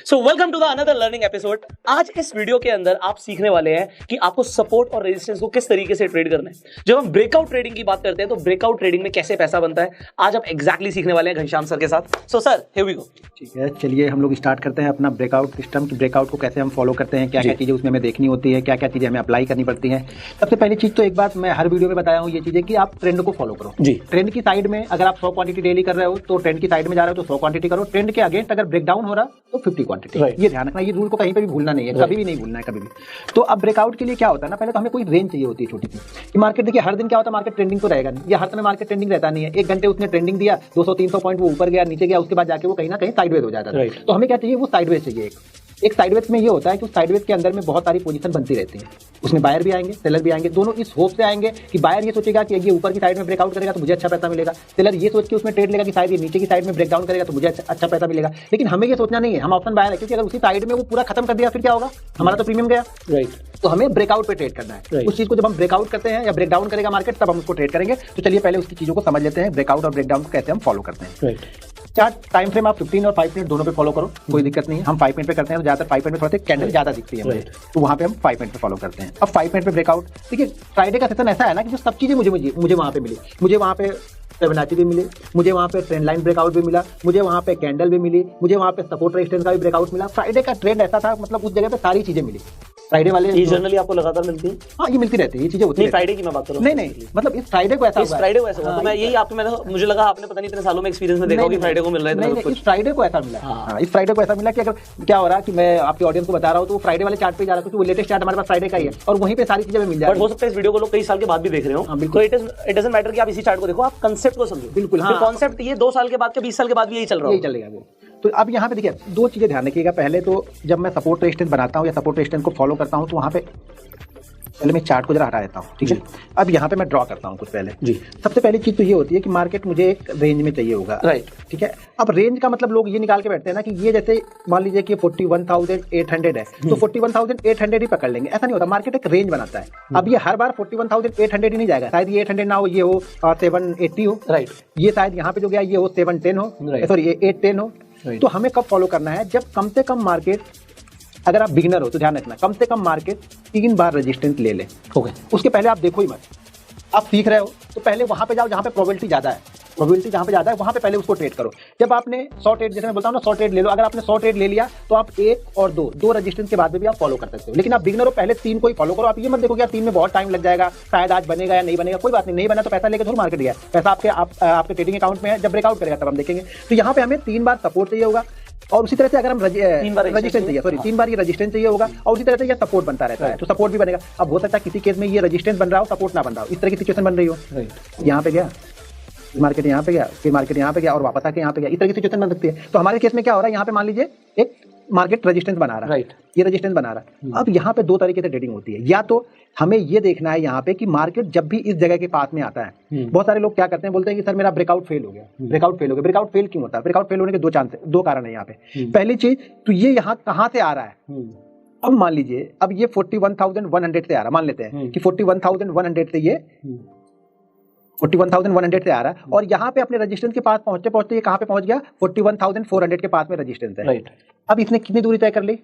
So welcome to the another learning episode. आज इस video के अंदर आप सीखने वाले हैं कि आपको सपोर्ट और रेजिस्टेंस को किस तरीके से ट्रेड करना है। जब हम ब्रेकआउट ट्रेडिंग की बात करते हैं तो ब्रेकआउट ट्रेडिंग में कैसे पैसा बनता है, आज हम एग्जैक्टली सीखने वाले हैं घनश्याम सर के साथ। So sir, here we go. ठीक है, चलिए हम लोग स्टार्ट करते हैं अपना ब्रेकआउट सिस्टम की। ब्रेकआउट को कैसे हम फॉलो करते हैं, क्या क्या चीज़ें उसमें हमें देखनी होती है, क्या क्या चीज़ें हमें अप्लाई करनी पड़ती हैं। सबसे पहली चीज़ तो एक बात मैं हर वीडियो में बताया हूँ, ये चीज़ें कि आप ट्रेंड को फॉलो करो जी। ट्रेंड की साइड में अगर आप 100 क्वांटिटी डेली कर रहे हो तो ट्रेंड की साइड में जा रहे हो तो 100 क्वांटिटी करो। ट्रेंड के अगेंस्ट अगर ब्रेकडाउन हो रहा तो 50 क्वांटिटी। ये ध्यान रखना, ये रूल को कहीं पे भी भूलना नहीं है, कभी भी नहीं भूलना है कभी भी। तो अब ब्रेकआउट के लिए क्या होता है ना, पहले तो हमें कोई रेंज चाहिए होती है छोटी सी कि मार्केट, देखिए हर दिन क्या होता है, मार्केट ट्रेंडिंग तो रहेगा नहीं, या हर समय मार्केट ट्रेंडिंग रहता नहीं है। एक घंटे उसने ट्रेंडिंग दिया, 200-300 पॉइंट वो ऊपर गया, नीचे गया, उसके बाद जाके वो कहीं ना कहीं साइडवेज हो जाता है। तो हमें क्या चाहिए, वो साइडवेज चाहिए। एक साइडवेज में ये होता है कि उस साइडवेज के अंदर में बहुत सारी पोजीशन बनती रहती है, उसमें बायर भी आएंगे, सेलर भी आएंगे। दोनों इस होप से आएंगे कि बायर ये सोचेगा कि ये ऊपर की साइड में ब्रेकआउट करेगा तो मुझे अच्छा पैसा मिलेगा, सेलर ये सोच के उसमें ट्रेड लेगा कि शायद ये नीचे की साइड में ब्रेकडाउन करेगा तो मुझे अच्छा पैसा मिलेगा। लेकिन हमें ये सोचना नहीं है, हम ऑप्शन बायर है, क्योंकि अगर उसी साइड में वो पूरा खत्म कर दिया फिर क्या होगा, हमारा तो प्रीमियम गया। तो हमें ब्रेकआउट पे ट्रेड करना है। उस चीज को जब हम ब्रेकआउट करते हैं या ब्रेकडाउन करेगा मार्केट तब हम उसको ट्रेड करेंगे। तो चलिए पहले उसकी चीजों को समझ लेते हैं, ब्रेकआउट और ब्रेकडाउन को कैसे हम फॉलो करते हैं। चार्ट टाइम फ्रेम आप 15 और 5 मिनट दोनों पे फॉलो करो, कोई दिक्कत नहीं है। हम 5 मिनट पे करते हैं तो ज्यादातर 5 मिनट पे थोड़ा कैंडल ज्यादा दिखती है, तो वहां पे हम 5 मिनट पे फॉलो करते हैं। अब 5 मिनट पे ब्रेकआउट, देखिए फ्राइडे का सेशन ऐसा है ना कि जो सब चीजें मुझे वहां पे मिली, मुझे वहां पे फिबोनाची भी मिली, मुझे वहां पे ट्रेंड लाइन ब्रेकआउट भी मिला, मुझे वहां पे कैंडल भी मिली, मुझे वहां पे सपोर्ट रेजिस्टेंस का भी ब्रेकआउट मिला। फ्राइडे का ट्रेंड ऐसा था, मतलब उस जगह पे सारी चीजें मिली। फ्राइडे वाले ये जनरली आपको लगातार मिलती है? हाँ, ये मिलती रहती है, ये चीजें होती है। फ्राइडे की मैं बात कर रहा हूँ। नहीं, मतलब इस फ्राइडे को ऐसा, इस फ्राइडे को ऐसा हुआ, तो मैं यही आपको, मुझे लगा आपने पता नहीं इतने सालों में एक्सपीरियंस में देखा हो कि फ्राइडे को मिल रहा है। नहीं, इस फ्राइडे को ऐसा मिला। हाँ, इस फ्राइडे को ऐसा मिला कि अगर क्या हो रहा है कि मैं आपके ऑडियंस को बता रहा हूँ तो वो फ्राइडे वाले चार्ट पे जा रहा है, क्योंकि वो लेटेस्ट चार्ट हमारे पास फ्राइडे का ही है और वहीं पे सारी चीजें मिल जाएगी। हो सकता है इस वीडियो को लोग कई साल के बाद भी देख रहे हो, तो इट डजंट मैटर कि आप इसी चार्ट को देखो, आप कांसेप्ट को समझो। बिल्कुल, कांसेप्ट ये 2 साल के बाद के 20 साल के बाद भी यही चल रहा है, यही चलेगा वो। तो अब यहाँ पे देखिए 2 चीजें ध्यान रखिएगा। पहले तो जब मैं सपोर्ट रेजिस्टेंस बनाता हूँ या सपोर्ट रेजिस्टेंस को फॉलो करता हूँ तो वहाँ पे पहले मैं चार्ट को जरा हटा देता हूँ, ठीक है। अब यहाँ पे मैं ड्रॉ करता हूँ कुछ पहले जी। सबसे पहली चीज तो ये होती है कि मार्केट मुझे एक रेंज में चाहिए होगा, राइट, ठीक है। अब रेंज का मतलब लोग ये निकाल के बैठते हैं ना कि ये जैसे मान लीजिए कि 41,800 है तो 41,800 ही पकड़ लेंगे, ऐसा नहीं होता। मार्केट एक रेंज बनाता है। अब ये हर बार 41,800 ही नहीं जाएगा, शायद ये 800 ना हो, ये हो 780 हो, राइट, ये शायद यहाँ पे जो गया ये हो 710 हो, सॉरी 810 हो। तो हमें कब फॉलो करना है, जब कम से कम मार्केट, अगर आप बिगिनर हो तो ध्यान रखना, कम से कम मार्केट 3 बार रेजिस्टेंस ले ले, ओके। उसके पहले आप देखो ही मत, आप सीख रहे हो तो पहले वहां पे जाओ जहां पे प्रोबेबिलिटी ज्यादा है, प्रोबेबिलिटी जहां पे ज्यादा है वहां पे पहले उसको ट्रेड करो। जब आपने 100 ट्रेड, जैसे मैं बोलता हूं ना 100 ट्रेड ले लो, अगर आपने 100 ट्रेड ले लिया तो आप 1 और 2 रेजिस्टेंस के बाद में भी आप फॉलो कर सकते हो। लेकिन आप बिगिनर हो, पहले 3 को ही फॉलो करो। आप ये मत देखो कि यार 3 में बहुत टाइम लग जाएगा, शायद आज बनेगा या नहीं बनेगा, कोई बात नहीं बना तो पैसा लेके थोड़ा मार्केट गया, पैसा आपके ट्रेडिंग अकाउंट में है, जब ब्रेकआउट करेगा तब हम देखेंगे। तो यहाँ पे हमें 3 बार सपोर्ट चाहिए होगा और उसी तरह से अगर हम रजिस्टेंस चाहिए, सॉरी 3 बार ये रजिस्टेंस चाहिए होगा और उसी तरह से ये सपोर्ट बनता रहता है, तो सपोर्ट भी बनेगा। अब हो सकता है किसी केस में ये रजिस्टेंस बन रहा हो, सपोर्ट ना बन रहा हो, इस तरह की सिचुएशन बन रही हो, यहाँ पे गया मार्केट, यहाँ पे गया, फिर मार्केट यहाँ पे गया और वापस आके यहाँ पे गया, इस तरह की सिचुएशन बन सकती है। तो हमारे केस में क्या हो रहा है, यहाँ पे मान लीजिए एक मार्केट रेजिस्टेंस बना रहा है, राइट, ये रेजिस्टेंस बना रहा है। अब यहाँ पे 2 तरीके से ट्रेडिंग होती है, या तो हमें ये देखना है यहाँ पे कि मार्केट जब भी इस जगह के पास में आता है, बहुत सारे लोग क्या करते हैं, बोलते हैं कि सर मेरा ब्रेकआउट फेल हो गया, ब्रेकआउट फेल हो गया। ब्रेकआउट फेल क्यों होता है? ब्रेकआउट फेल होने के 2 कारण है यहाँ पे। पहली चीज तो ये यहाँ कहाँ से आ रहा है, अब मान लीजिए अब ये 41,100 से आ रहा है, मान लेते हैं कि 41,100 से ये 41,100 से आ रहा है और यहाँ पे अपने रेजिस्टेंस के पास पहुंचते पहुंचते ये कहाँ पे पहुंच गया, 41,400 के पास में रेजिस्टेंस है, राइट। अब इसने कितनी दूरी तय कर ली,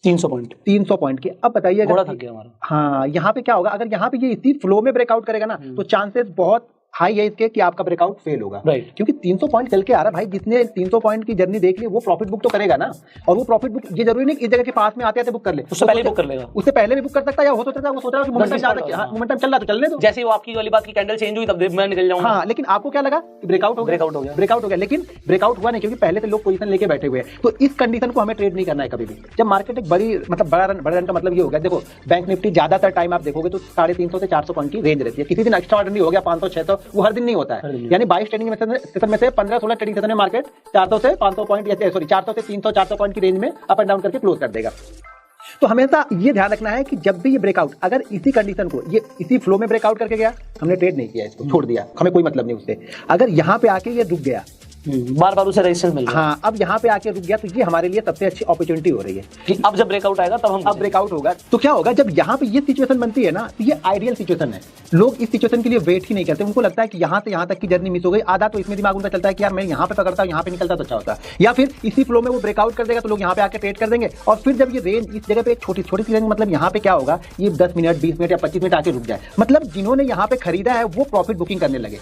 300 पॉइंट की। अब बताइए घोड़ा थक गया हमारा, हाँ, यहाँ पे क्या होगा, अगर यहाँ पे ये इसी फ्लो में ब्रेकआउट करेगा ना तो चांसेस बहुत हाई है इसके कि आपका ब्रेकआउट फेल होगा, राइट, क्योंकि 300 पॉइंट चल के आ रहा है भाई। जिसने 300 पॉइंट की जर्नी देख ली वो प्रॉफिट बुक तो करेगा ना, और वो प्रॉफिट बुक ये जरूरी नहीं इस जगह के पास में आते बुक कर ले, उससे पहले बुक कर लेगा, उससे पहले भी बुक कर सकता है, या हो सकता है वो सोच रहा है कि मोमेंटम ज्यादा, मोमेंटम चल रहा तो चलने दो, जैसे वो आपकी वाली बात की कैंडल चेंज हुई तब मैं निकल जाऊंगा। हाँ, लेकिन आपको क्या लगा कि ब्रेकआउट हो गया, लेकिन ब्रेकआउट हुआ नहीं, क्योंकि पहले से लोग पोजीशन लेके बैठे हुए हैं। तो इस कंडीशन को हमें ट्रेड नहीं करना है कभी भी। जब मार्केट एक बड़ी मतलब बड़ा रन का मतलब ये होगा, देखो बैंक निफ्टी ज्यादातर टाइम आप देखोगे तो 350 से 400 पॉइंट की रेंज रहती है। किसी दिन एक्स्ट्रा ऑर्डिनरी हो गया 500-600, वो हर दिन नहीं होता है। यानी 22 ट्रेडिंग सेशन में से 15-16 ट्रेडिंग सेशन में मार्केट 400 से 500 पॉइंट, सॉरी 400 से 300-400 पॉइंट की रेंज में अप एंड डाउन करके क्लोज कर देगा। तो हमेशा ये ध्यान रखना है कि जब भी ये ब्रेकआउट, अगर इसी कंडीशन को ये इसी फ्लो में ब्रेकआउट करके गया, हमने ट्रेड नहीं किया, इसको छोड़ दिया, हमें कोई मतलब नहीं उससे। अगर यहाँ पे आके ये रुक गया बार बार उसे रेजिस्टेंस मिल रहा है। हाँ, अब यहाँ पे आके रुक गया तो ये हमारे लिए सबसे अच्छी अपॉर्चुनिटी हो रही है कि अब जब ब्रेकआउट आएगा तब हम अब ब्रेकआउट होगा तो क्या होगा, जब यहाँ पे ये सिचुएशन बनती है ना, तो ये आइडियल सिचुएशन है। लोग इस सिचुएशन के लिए वेट ही नहीं करते, उनको लगता है कि यहाँ से यहाँ तक की जर्नी मिस हो गई। आधा तो इसमें दिमाग उनका चलता है कि यार मैं यहाँ पे पकड़ता हूँ, यहाँ पे निकलता तो अच्छा होता, या फिर इसी फ्लो में वो ब्रेकआउट कर देगा तो लोग यहाँ पे आके ट्रेड कर देंगे। और फिर जब ये रेंज इस जगह पे एक छोटी छोटी सी रेंज, मतलब यहाँ पे क्या होगा, ये 10 मिनट 20 मिनट या 25 मिनट आके रुक जाए, मतलब जिन्होंने यहाँ पे खरीदा है वो प्रॉफिट बुकिंग करने लगे,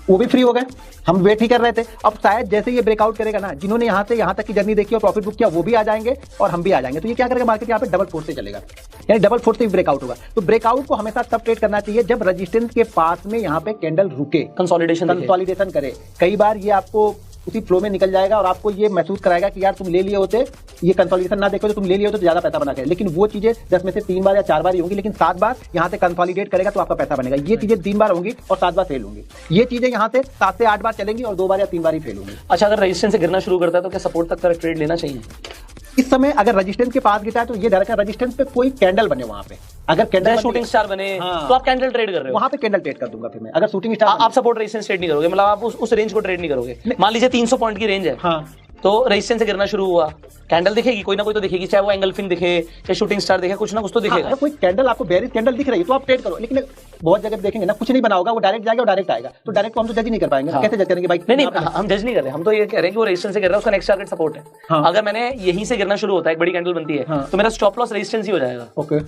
वो भी फ्री हो गए, हम वेट ही कर रहे थे। अब शायद जैसे ये ब्रेकआउट करेगा ना, जिन्होंने यहाँ से यहाँ तक की जर्नी देखी और प्रॉफिट बुक किया वो भी आ जाएंगे और हम भी आ जाएंगे। तो ये क्या करेगा, मार्केट यहाँ पे डबल फोर्स से चलेगा, यानी डबल फोर्स से ब्रेकआउट होगा। तो ब्रेकआउट को हमेशा तब ट्रेड करना चाहिए जब रेजिस्टेंस के पास में यहाँ पे कैंडल रुके, कंसोलिडेशन करे। कई बार ये आपको उसी फ्लो में निकल जाएगा और आपको ये महसूस कराएगा कि यार तुम ले लिए होते, ये कंसोलिडेशन ना देखो तो तुम ले लिए होते तो ज्यादा पैसा बना के, लेकिन वो चीजें 10 में से 3 बार या 4 बार ही होंगी, लेकिन 7 बार यहाँ से कंसोलिडेट करेगा तो आपका पैसा बनेगा। ये चीजें 3 बार होंगी और 7 बार फेल होंगी। ये चीजें यहाँ से 7 से 8 बार चलेंगी और 2 बार या 3 बार ही फेल होंगी। अच्छा, अगर रेजिस्टेंस से गिरना शुरू करता है तो क्या सपोर्ट तक का ट्रेड लेना चाहिए? इस समय अगर रेजिस्टेंस के पास गिरता है तो ये डर का रेजिस्टेंस पे कोई कैंडल बने, वहां पे अगर कैंडल शूटिंग स्टार बने तो आप कैंडल ट्रेड कर रहे हो, वहां पे कैंडल ट्रेड कर दूंगा। फिर मैं अगर शूटिंग स्टार आप सपोर्ट रेजिस्टेंस ट्रेड नहीं करोगे, मतलब आप उस रेंज को ट्रेड नहीं करोगे। मान लीजिए 300 पॉइंट की रेंज है, हाँ, तो रेजिस्टेंस से गिरना शुरू हुआ, कैंडल दिखेगी, कोई ना कोई तो दिखेगी, चाहे वो एंगल्फिंग दिखे, चाहे शूटिंग स्टार दिखे, कुछ ना कुछ तो दिखेगा। अगर कोई कैंडल आपको बेरिश कैंडल दिख रही है तो आप ट्रेड करो, लेकिन बहुत जगह देखेंगे ना, कुछ नहीं बना होगा, वो डायरेक्ट जाएगा और डायरेक्ट आएगा, तो डायरेक्ट को हम तो जज नहीं कर पाएंगे। कैसे जज करेंगे भाई? नहीं, हम जज नहीं कर रहे, हम तो ये कह रहे हैं कि वो रेजिस्टेंस से गिर रहा है, उसका नेक्स्ट टारगेट सपोर्ट है। अगर मैंने यहीं से गिरना शुरू होता है, एक बड़ी कैंडल बनती है, तो मेरा स्टॉप लॉस रेजिस्टेंस ही हो जाएगा। ओके,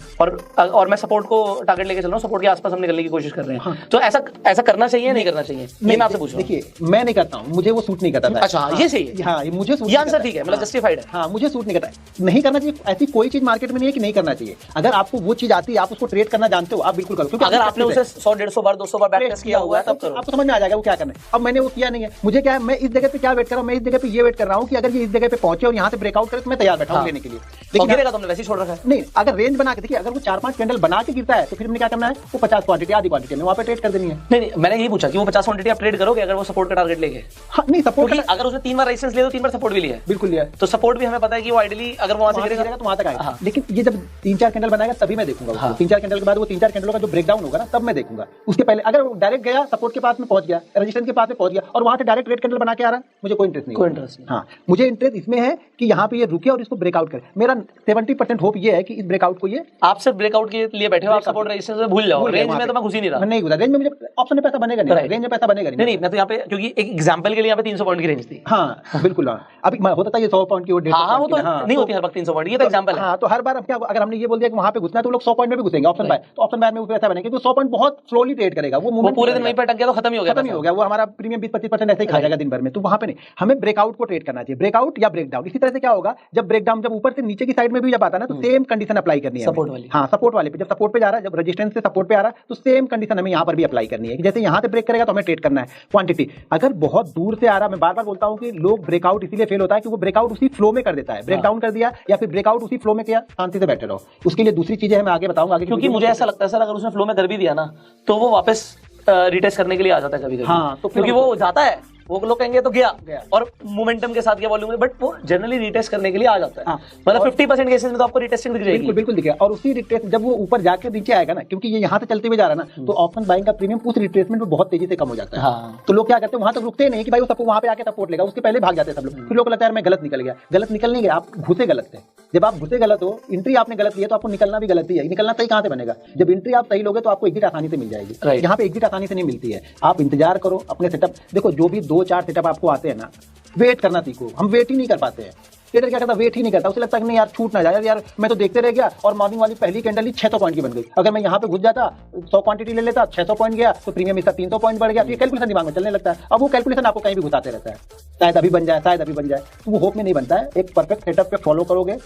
और मैं सपोर्ट को टारगेट लेके चल रहा हूँ, सपोर्ट के आसपास हम निकलने की कोशिश कर रहे हैं। तो ऐसा करना चाहिए या नहीं करना चाहिए, मैं आपसे पूछ रहा हूँ। देखिए, मैं नहीं करता हूँ, मुझे वो सूट नहीं करता। अच्छा, ये सही है। हाँ, मुझे ये आंसर ठीक है, मतलब जस्टिफाइड है। हाँ, मुझे सूट नहीं करता, नहीं करना चाहिए। ऐसी कोई चीज मार्केट में नहीं है कि नहीं करना चाहिए। अगर आपको वो चीज आती है, आप उसको ट्रेड करना जानते हो, आप बिल्कुल करो, क्योंकि अगर आपने उसे 100-150 बार 200 बार बैक टेस्ट किया हुआ है तब करो, आपको समझ में आ जाएगा वो क्या करना है। अब मैंने वो किया नहीं है, मुझे क्या है, मैं इस जगह पे क्या वेट कर रहा हूँ, मैं इस जगह पे ये वेट कर रहा हूँ कि अगर ये इस जगह पे पहुंचे और यहाँ से ब्रेकआउट करे तो मैं तैयार बैठा हूँ लेने के लिए। लेकिन गिरेगा तो हमने वैसे ही छोड़ रखा है। नहीं, अगर रेंज बना के देखिए, अगर वो 4-5 कैंडल बना के गिरता है तो फिर हमने क्या करना है, वो 50 क्वांटिटी आधी क्वांटिटी में वहाँ पे ट्रेड कर देनी है। नहीं, मैंने यही पूछा कि वो 50 क्वांटिटी आप ट्रेड करोगे अगर वो सपोर्ट का टारगेट लेके? हाँ, नहीं, सपोर्ट अगर उसने 3 बार रेजिस्टेंस लिया तो 3 बार सपोर्ट भी लिया, बिल्कुल लिया, तो सपोर्ट भी हमें पता है कि वो आइडियली अगर वहां से गिरेगा तो वहां तक आएगा। लेकिन ये जब 3-4 कैंडल बनाएगा तभी मैं देखूंगा। 3-4 कैंडल के बाद वो 3-4 कैंडलों का जो ब्रेकडाउन होगा ना, तब मैं देखूंगा। उसके पहले अगर डायरेक्ट गया, सपोर्ट के पास में पहुंच गया, रेजिस्टेंस के पास में पहुंच गया और वहां से डायरेक्ट रेड कैंडल बना के आ रहा है, मुझे कोई इंटरेस्ट नहीं। हाँ, मुझे इंटरेस्ट इसमें है कि यहाँ पे ये रुके और इसको ब्रेकआउट करे। मेरा 70% होप ये है कि इस ब्रेकआउट को ये आप सिर्फ ब्रेकआउट के लिए बैठे हो, आप सपोर्ट रेजिस्टेंस से भूल जाओ। रेंज में तो मैं घुस ही नहीं रहा, मैं नहीं घुसा रेंज में, मुझे ऑप्शन में पैसा बनेगा नहीं, रेंज में पैसा बनेगा नहीं। मैं तो यहाँ पे क्योंकि एक एग्जांपल के लिए यहाँ पे 300 पॉइंट की रेंज थी। हाँ, बिल्कुल। अभी होता था ये 100 पॉइंट की, वो 150 वो तो नहीं होती हर वक्त 300 पॉइंट, ये तो एग्जांपल है। हाँ, तो हर बार अब क्या, अगर हमने ये बोल दिया कि वहां पे घुसना है तो लोग 100 पॉइंट में भी घुसेंगे ऑप्शन बाय, तो ऑप्शन बाय में वो पैसा बनेगा, क्योंकि 100 पॉइंट बहुत स्लोली ट्रेड करेगा, वो पूरे दिन वहीं पे अटक गया तो खत्म ही हो गया, वो हमारा प्रीमियम 20-25% ऐसे ही खा जाएगा दिन भर में। तो वहां पे नहीं, हमें ब्रेकआउट को ट्रेड करना चाहिए, ब्रेकआउट या ब्रेकडाउन। इसी तरह से क्या होगा, जब ब्रेकडाउन जब ऊपर से नीचे की साइड में भी जब आता है ना, तो सेम कंडीशन अप्लाई करनी है सपोर्ट वाली। हाँ, सपोर्ट वाले पे जब सपोर्ट पे जा रहा है, जब रेजिस्टेंस से सपोर्ट पे आ रहा है, तो सेम कंडीशन हमें यहाँ पर भी अप्लाई करनी है। जैसे यहाँ से ब्रेक करेगा तो हमें ट्रेड करना है क्वांटिटी। अगर बहुत दूर से आ रहा है, मैं बार बार बोलता हूँ कि लोग ब्रेकआउट इसीलिए फेल होता है कि वो ब्रेकआउट उसी फ्लो में कर देता है, ब्रेकडाउन कर दिया या फिर ब्रेकआउट उसी फ्लो में किया, शांति से बैठे रहो। उसके लिए दूसरी चीजें मैं आगे बताऊंगा आगे, क्योंकि मुझे ऐसा लगता है सर, अगर उसने फ्लो में कर भी दिया ना तो वो वापस रिटेस्ट करने के लिए आ जाता है कभी-कभी। हाँ, तो क्योंकि वो जाता है, वो लोग कहेंगे तो गया और मोमेंटम के साथ गया वॉल्यूम में, बट वो जनरली रिटेस्ट करने के लिए आ जाता है। मतलब 50% केसेस में तो आपको रिटेस्टिंग दिख जाएगी। बिल्कुल दिखेगा। और उसी रिट्रेस जब वो ऊपर जाके नीचे आएगा ना, क्योंकि ये यहाँ से चलते हुए जा रहा है ना, तो ऑप्शन बाइंग का प्रीमियम उस रिट्रेसमेंट में बहुत तेजी से कम हो जाता है। हाँ। तो लोग क्या करते हैं, वहां तक रुकते नहीं कि भाई वो सब वहां पे आके सपोर्ट लेगा, उसके पहले भाग जाते हैं सब लोग। फिर लोग को लगता है मैं गलत निकल गया, गलत निकल नहीं गया, आप घुसे गलत थे। जब आप घुसे गलत हो, एंट्री आपने गलत लिया, तो आपको निकलना भी गलत ही है। निकलना सही कहां से बनेगा? जब एंट्री आप सही लोगे तो आपको एग्जिट आसानी से मिल जाएगी। यहाँ पे एग्जिट आसानी से नहीं मिलती है, आप इंतजार करो अपने सेटअप। देखो, जो भी 2-4 सेटअप आपको आते हैं ना, वेट करना सीखो। हम वेट ही नहीं कर पाते हैं। ट्रेडर क्या करता है, वेट ही नहीं करता। उसे लगता है कि नहीं यार छूट ना जाए, यार मैं तो देखते रह गया और मॉर्निंग वाली पहली कैंडल ही 600 पॉइंट की बन गई। अगर मैं यहाँ पे घुस जाता, 100 क्वांटिटी ले लेता, 600 पॉइंट गया तो प्रीमियम इसका 300 पॉइंट बढ़ गया। तो ये कैलकुलेशन दिमाग में चलने लगता है। अब वो कैलकुलेशन आपको कहीं भी घुसाते रहता है, शायद अभी बन जाए, शायद अभी बन जाए। तो वो होप में नहीं बनता है। एक परफेक्ट सेटअप पे फॉलो करोगे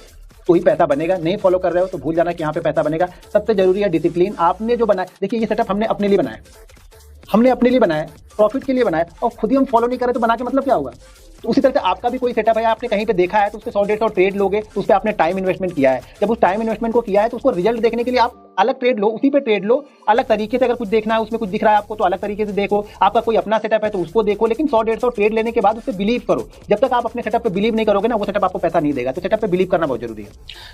तो ही पैसा बनेगा। नहीं फॉलो कर रहे हो तो भूल जाना कि यहाँ पे पैसा बनेगा। सबसे जरूरी है डिसिप्लिन। आपने जो बनाया, देखिए ये सेटअप हमने अपने लिए बनाया, हमने अपने लिए बनाया, प्रॉफिट के लिए बनाया, और खुद ही हम फॉलो नहीं करें तो बना के मतलब क्या होगा? तो उसी तरह से आपका भी कोई सेटअप है, आपने कहीं पे देखा है तो उसके 100-150 ट्रेड लोगे, उस पर आपने टाइम इन्वेस्टमेंट किया है। जब उस टाइम इन्वेस्टमेंट को किया है तो उसको रिजल्ट देखने के लिए आप अलग ट्रेड लो, उसी पे ट्रेड लो, अलग तरीके से अगर कुछ देखना है, उसमें कुछ दिख रहा है आपको तो अलग तरीके से देखो, आपका कोई अपना सेटअप है तो उसको देखो, लेकिन 100-150 ट्रेड लेने के बाद उस पर बिलीव करो। जब तक आप अपने सेटअप पे बिलीव नहीं करोगे ना, वो सेटअप आपको पैसा नहीं देगा। तो सेटअप पे बिलीव करना बहुत जरूरी है।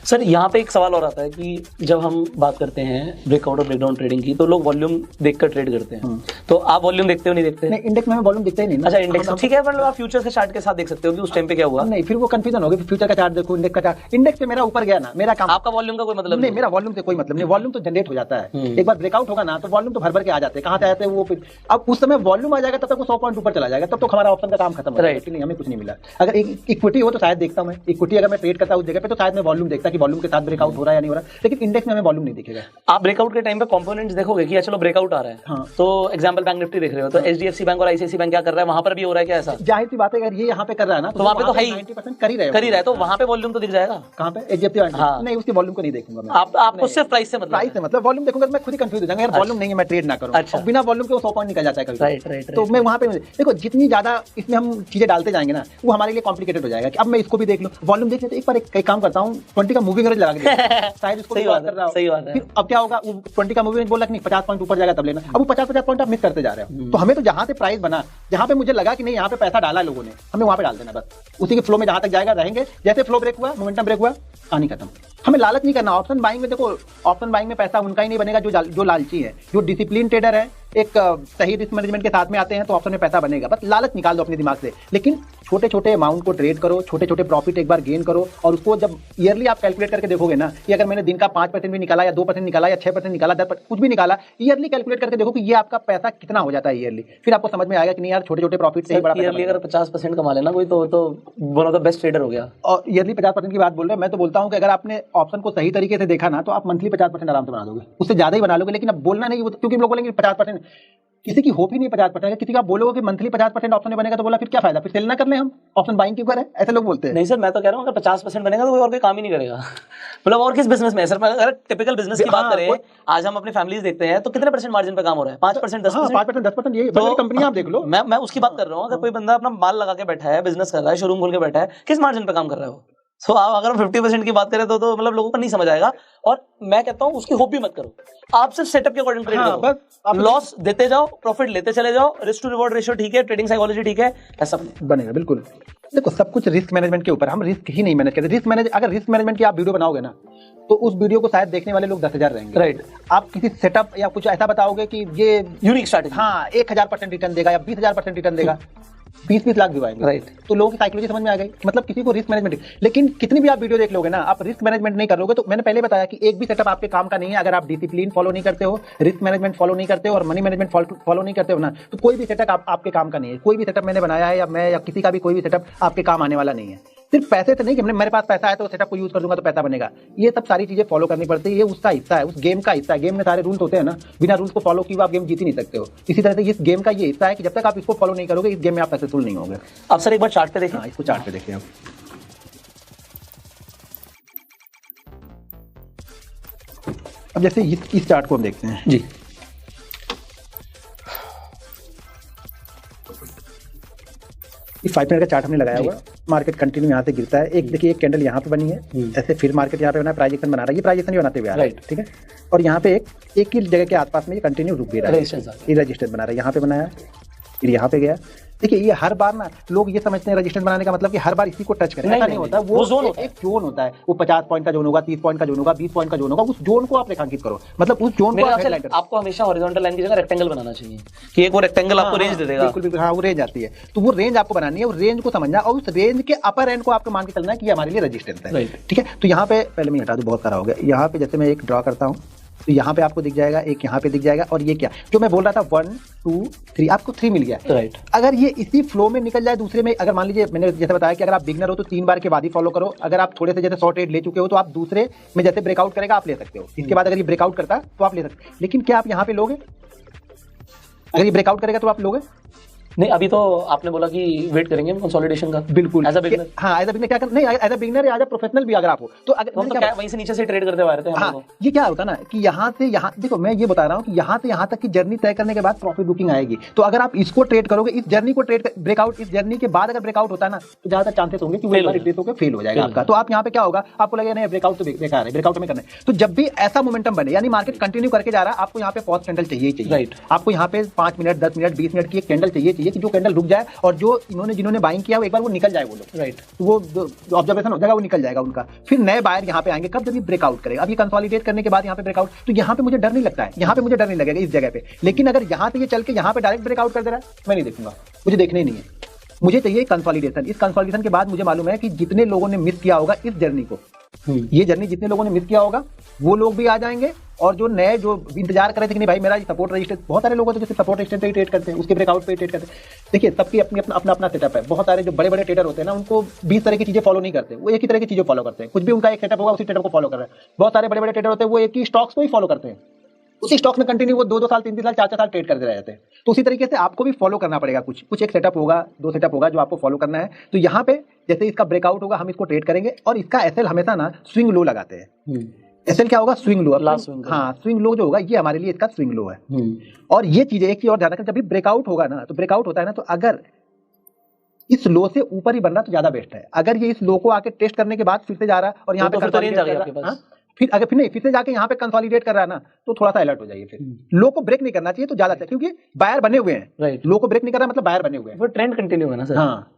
सर यहाँ पे एक सवाल और आता है कि जब हम बात करते हैं ब्रेकआउट और ब्रेकडाउन ट्रेडिंग की, तो लोग वॉल्यूम देखकर ट्रेड करते हैं, तो आप वॉल्यूम देखते हो नहीं देखते? नहीं, इंडेक्स में वॉल्यूम दिखता ही नहीं ना। अच्छा, इंडेक्स ठीक है, मतलब आप फ्यूचर्स के चार्ट के साथ देख सकते हो कि उस टाइम पे क्या हुआ। नहीं, फिर वो कंफ्यूजन होगी, फ्यूचर का चार्ट देखो, इंडेक्स का चार्ट। इंडेक्स से मेरा ऊपर गया ना, मेरा काम। आपका वॉल्यूम का कोई मतलब नहीं, मेरा वॉल्यूम से कोई मतलब नहीं, वॉल्यूम तो जनरेट हो जाता है। एक बार ब्रेकआउट होगा ना तो वॉल्यूम तो भर भर के आ जाते हैं, कहां से आते हैं वो। अब उस समय वॉल्यूम आ जाएगा तब तक वो 100 पॉइंट ऊपर चला जाएगा, तब तो हमारा ऑप्शन का काम खत्म हो जाएगा कि नहीं हमें कुछ नहीं मिला। अगर इक्विटी हो तो शायद देखता हूं मैं, इक्विटी अगर मैं ट्रेड करता हूं उस जगह पे तो शायद मैं वॉल्यूम देखता कि वॉल्यूम के साथ ब्रेकआउट हो रहा है या नहीं हो रहा, लेकिन इंडेक्स में हमें वॉल्यूम नहीं दिखेगा। आप ब्रेकआउट के टाइम पे कंपोनेंट्स देखोगे कि चलो ब्रेकआउट आ रहा है, हाँ। तो एग्जांपल बैंक निफ्टी देख रहे हो तो एचडीएफसी बैंक और आईसीआईसी बैंक क्या कर रहा है, वहां पर भी हो रहा है क्या ऐसा? जाहिर सी बात है, अगर ये यहाँ पे कर रहा है ना तो वहां पे तो हाई 90% कर ही रहा है, तो वहां पे वॉल्यूम तो दिख जाएगा। कहां पे? HDFC bank. हाँ। नहीं, उसकी वॉल्यूम को नहीं देखूंगा मैं। आपको सिर्फ प्राइस से मतलब वॉल्यूम देखूंगा तो मैं खुद ही कंफ्यूज हो जाऊंगा, यार वॉल्यूम नहीं है मैं ट्रेड ना करूं। अच्छा। बिना वॉल्यूम के वो 100 पॉइंट निकल जाता है कभी। राइट। तो मैं वहां पे देखो, जितनी ज्यादा इसमें हम चीजें डालते जाएंगे ना, वो हमारे लिए कॉम्प्लिकेटेड हो जाएगा कि अब मैं इसको भी देख लूं, वॉल्यूम देखने तो एक बार एक काम करता हूं, 20 का मूविंग एवरेज लगा के शायद इसको सही बात है, सही बात है। फिर अब क्या होगा, 20 का मूविंग एवरेज बोला कि नहीं 50 पॉइंट ऊपर जाएगा तब लेना, अब वो 50 पॉइंट आप मिस करते जा रहे हो। तो हमें तो जहां से प्राइस बना, जहां पे मुझे लगा कि नहीं यहाँ पे पैसा डाला लोगों ने, हमें वहां पे डाल देना बस। उसी के फ्लो में जहां तक जाएगा रहेंगे, जैसे फ्लो ब्रेक हुआ, मोमेंटम ब्रेक हुआ, कहानी खत्म। हमें लालच नहीं करना। ऑप्शन बाइंग में देखो, ऑप्शन बाइंग में पैसा उनका ही नहीं बनेगा जो लालची है, जो डिसिप्लिन ट्रेडर है, एक सही रिस्क मैनेजमेंट के साथ में आते हैं तो ऑप्शन में पैसा बनेगा। बस लालच निकाल दो अपने दिमाग से, लेकिन छोटे छोटे अमाउंट को ट्रेड करो, छोटे छोटे प्रॉफिट एक बार गेन करो, और उसको जब ईयरली आप कैलकुलेट करके देखोगे ना कि अगर मैंने दिन का 5% भी निकाला या 2% निकाला या 6% निकाला, 10% कुछ भी निकाला, ईयरली कैलकुलेट करके देखो कि ये आपका पैसा कितना हो जाता है ईयरली। फिर आपको समझ में आएगा कि नहीं यार, छोटे छोटे प्रॉफिट से ही बड़ा ईयरली अगर 50% कमा लेना कोई तो one of the best trader हो गया। और ईयरली 50% की बात बोल रहे हैं, मैं तो बोलता हूं कि अगर आपने ऑप्शन को सही तरीके से देखा ना तो आप मंथली 50% आराम से बना दोगे, उससे ज्यादा ही बना लोगे। लेकिन अब बोलना नहीं, क्योंकि लोग बोलेंगे 50%, किसी की होप ही नहीं 50%। किसी का बोलोगे कि मंथली 50% ऑप्शन में बनेगा तो बोला फिर क्या फायदा, फिर सेल ना कर ले हम, ऑप्शन बाइंग क्यों करें, ऐसे लोग बोलते हैं। नहीं सर, मैं तो कह रहा हूँ अगर 50% बनेगा तो कोई और कोई काम ही नहीं करेगा। मतलब और किस बिजनेस में सर, अगर टिपिकल बिजनेस की बात करें, आज हम अपनी फैमिलीज देखते हैं तो कितने % मार्जिन पे काम हो रहा है? 5%, 10%, 10%। ये कंपनी आप देख लो, मैं उसकी बात कर रहा हूँ। अगर कोई बंदा अपना माल लगा के बैठा है, बिजनेस कर रहा है, शोरूम खोल के बैठा है, किस मार्जिन पे काम कर रहा है वो? सो आप अगर 50% की बात करें तो मतलब लोगों को नहीं समझ आएगा। और मैं कहता हूँ उसकी होप भी मत करो, आप सिर्फ सेटअप के अकॉर्डिंग ट्रेड करो, बस लॉस देते जाओ, प्रॉफिट लेते चले जाओ, रिस्क टू रिवॉर्ड रेशियो ठीक है, ट्रेडिंग साइकोलॉजी ठीक है, ऐसा बनेगा। बिल्कुल देखो, सब कुछ रिस्क मैनेजमेंट के ऊपर, हम रिस्क ही नहीं मैनेज करते। अगर रिस्क मैनेजमेंट की आप वीडियो बनाओगे ना तो उस वीडियो को शायद देखने वाले लोग 10,000 रहेंगे। राइट। आप किसी सेटअप या कुछ ऐसा बताओगे कि ये यूनिक स्ट्रैटेजी, हाँ 1000% रिटर्न देगा या 20,000% रिटर्न देगा, 20-20 लाख व्यू आएंगे। राइट। तो लोगों की साइकोलॉजी समझ में आ गई, मतलब किसी को रिस्क मैनेजमेंट। लेकिन कितनी भी आप वीडियो देख लोगे ना, आप रिस्क मैनेजमेंट नहीं करोगे तो मैंने पहले बताया कि एक भी सेटअप आपके काम का नहीं है अगर आप डिसिप्लिन फॉलो नहीं करते हो, रिस्क मैनेजमेंट फॉलो नहीं करते हो और मनी मैनेजमेंट फॉलो नहीं करते हो ना, तो कोई भी सेटअप आपके काम का नहीं है। कोई भी सेटअप मैंने बनाया है या मैं या किसी का भी कोई भी सेटअप आपके काम आने वाला नहीं है। सिर्फ पैसे से नहीं कि मेरे पास पैसा है तो सेटअप को यूज कर दूंगा तो पैसा बनेगा, ये सब सारी चीजें फॉलो करनी पड़ती है। ये उसका हिस्सा है, उस गेम का हिस्सा है। गेम में सारे रूल्स होते हैं ना, बिना रूल्स को फॉलो किए आप गेम जीत ही नहीं सकते हो। इसी तरह से इस गेम का ये हिस्सा है कि जब तक आप इसको फॉलो नहीं करोगे, इस गेम में आप सक्सेसफुल नहीं होगे। अब सर एक बार चार्ट पे देखिए। हाँ, इसको चार्ट पे देखिए। अब जैसे इस चार्ट को हम देखते हैं जी, इस 5 मिनट का चार्ट हमने लगाया हुआ, मार्केट कंटिन्यू यहाँ से गिरता है। एक देखिए, एक कैंडल यहाँ पे बनी है, ऐसे फिर मार्केट यहाँ पे बना है, प्राइजेक्शन बना रहा है, ये प्राइजेक्शन ही बनाते हुए आ रहा है, ठीक है। और यहाँ पे एक ही जगह के आसपास में ये कंटिन्यू रुक भी रहा है, ये रजिस्टेंस बना रहा है, यहाँ पे बनाया, फिर यहाँ पे गया। देखिए, ये हर बार ना लोग ये समझते हैं रजिस्टेंस बनाने का मतलब कि हर बार इसी को टच करें, ऐसा नहीं होता। वो जोन एक जोन होता है, वो 50 पॉइंट का जोन होगा, 30 पॉइंट का जोन होगा, 20 पॉइंट का जोन होगा, उस जोन को आप रेखांकित करो, मतलब उस जोन को आपको हमेशा हॉरिजॉन्टल लाइन की जगह रेक्टेंगल बनाना चाहिए कि एक वो रेक्टेंगल आपको रेंज दे देगा। बिल्कुल, हाँ, वो रेंज आती है, तो वो रेंज आपको बनानी है, वो रेंज को समझना और उस रेंज के अपर एंड को आपको मान के चलना है कि हमारे लिए रजिस्टेंस है, ठीक है। तो यहाँ पे पहले मैं हटा दूं, बहुत सारा हो गया। यहाँ पे जैसे मैं एक ड्रॉ करता हूँ तो यहाँ पे आपको दिख जाएगा, एक यहाँ पे दिख जाएगा, और ये क्या जो मैं बोल रहा था 1 2 3, आपको 3 मिल गया। राइट। अगर ये इसी फ्लो में निकल जाए दूसरे में, अगर मान लीजिए मैंने जैसे बताया कि अगर आप बिगनर हो तो 3 बार के बाद ही फॉलो करो। अगर आप थोड़े से जैसे 100 ट्रेड ले चुके हो तो आप दूसरे में जैसे ब्रेकआउट करेगा आप ले सकते हो, इसके बाद अगर ये ब्रेकआउट करता तो आप ले सकते हो। लेकिन क्या आप यहाँ पे लोगे? अगर ये ब्रेकआउट करेगा तो आप लोगे? नहीं, अभी तो आपने बोला कि वेट करेंगे हम कंसोलिडेशन का। बिल्कुल एज अ बिगिनर। हाँ, एज अ बिगिनर क्या करना, नहीं एज अ बिगिनर या एज अ प्रोफेशनल भी अगर आप हो तो अगर हम तो क्या वहीं से नीचे से ट्रेड करते हुए आ रहे थे हम हाँ, लोग। ये क्या होता है ना कि यहाँ से यहाँ देखो, मैं ये बता रहा हूँ कि यहाँ से यहाँ तक की जर्नी तय करने के बाद प्रॉफिट बुकिंग आएगी। तो अगर आप इसको ट्रेड करोगे, इस जर्नी को ट्रेड ब्रेकआउट, इस जर्नी के बाद अगर ब्रेकआउट होता है ना, तो ज्यादा चांसेस होंगे कि वो एक बार रिट्रेस होकर फेल हो जाएगा आपका। तो आप यहाँ पे क्या होगा, आपको लगेगा नहीं ब्रेकआउट तो बेकार है, ब्रेकआउट में करना है। तो जब भी ऐसा मोमेंटम बने, यानी मार्केट कंटिन्यू करके जा रहा है, आपको यहाँ पे पॉज कैंडल चाहिए ही चाहिए। राइट। आपको यहाँ पे 5 मिनट 10 मिनट 20 मिनट की एक कैंडल चाहिए कि जो कैंडल रुक जाए और जो जिन्होंने बाइंग किया वो एक बार वो निकल जाए, वो लोग। राइट। वो ऑब्जर्वेशन हो जाएगा, वो निकल जाएगा उनका। फिर नए बायर यहाँ पे आएंगे कब, जब ये ब्रेकआउट करेगा। अब ये कंसोलिडेट करने के बाद यहाँ पे ब्रेकआउट, तो यहाँ पे मुझे डर नहीं लगता है, यहाँ पे मुझे डर नहीं लगेगा इस जगह पे। लेकिन अगर यहाँ से ये चल के यहाँ पे डायरेक्ट ब्रेकआउट कर दे रहा है, मैं नहीं देखूंगा, मुझे देखना ही नहीं है। मुझे चाहिए कंसोलिडेशन। इस कंसोलिडेशन के बाद मुझे मालूम है कि जितने लोगों ने मिस किया होगा इस जर्नी को, ये जर्नी जितने लोगों ने मिस किया होगा वो लोग भी आ जाएंगे, और जो नए जो इंतजार कर रहे थे कि नहीं भाई मेरा सपोर्ट रजिस्टर, बहुत सारे लोग होते हैं जो सपोर्ट रजिस्टर पे ट्रेड करते हैं, उसके ब्रेकआउट पे ट्रेड करते हैं। देखिए, सबकी अपनी अपना सेटअप है। बहुत सारे जो बड़े बड़े ट्रेडर होते हैं ना, उनको 20 तरह की चीजें फॉलो नहीं करते, वो एक ही तरह की चीजें फॉलो करते हैं। कुछ भी उनका एक सेटअप होगा, उसी सेटअप को फॉलो कर रहे हैं। बहुत सारे बड़े बड़े ट्रेडर होते हैं, वो एक ही स्टॉक्स को ही फॉलो करते हैं, उसी स्टॉक में कंटिन्यू वो 2-2 साल 3-3 साल 4-4 साल ट्रेड करते रहते हैं। तो उसी तरीके से आपको भी फॉलो करना पड़ेगा, कुछ एक सेटअप होगा, 2 सेटअप होगा जो आपको फॉलो करना है। तो यहाँ पे जैसे इसका ब्रेकआउट होगा, हम इसको ट्रेड करेंगे, और इसका एसएल हमेशा ना स्विंग लो लगाते हैं। एसएल क्या होगा, स्विंग लो। हाँ, स्विंग लो जो होगा ये हमारे लिए इसका स्विंग लो है। और ये चीजें एक चीज और ध्यान रखना, जब भी ब्रेकआउट होगा ना, तो ब्रेकआउट होता है ना, तो अगर इस लो से ऊपर ही बनना तो ज्यादा बेस्ट है। अगर ये इस लो को आके टेस्ट करने के बाद फिर से जा रहा है और यहाँ पे फिर से जाके यहाँ पे कंसोलिडेट कर रहा है ना, तो थोड़ा सा अलर्ट हो जाइए। फिर लो को ब्रेक नहीं करना चाहिए तो ज्यादा अच्छा, क्योंकि बायर बने हुए हैं। राइट। लो को ब्रेक नहीं कर रहा मतलब बायर बने हुए हैं, वो ट्रेंड कंटिन्यू है ना सर। हाँ,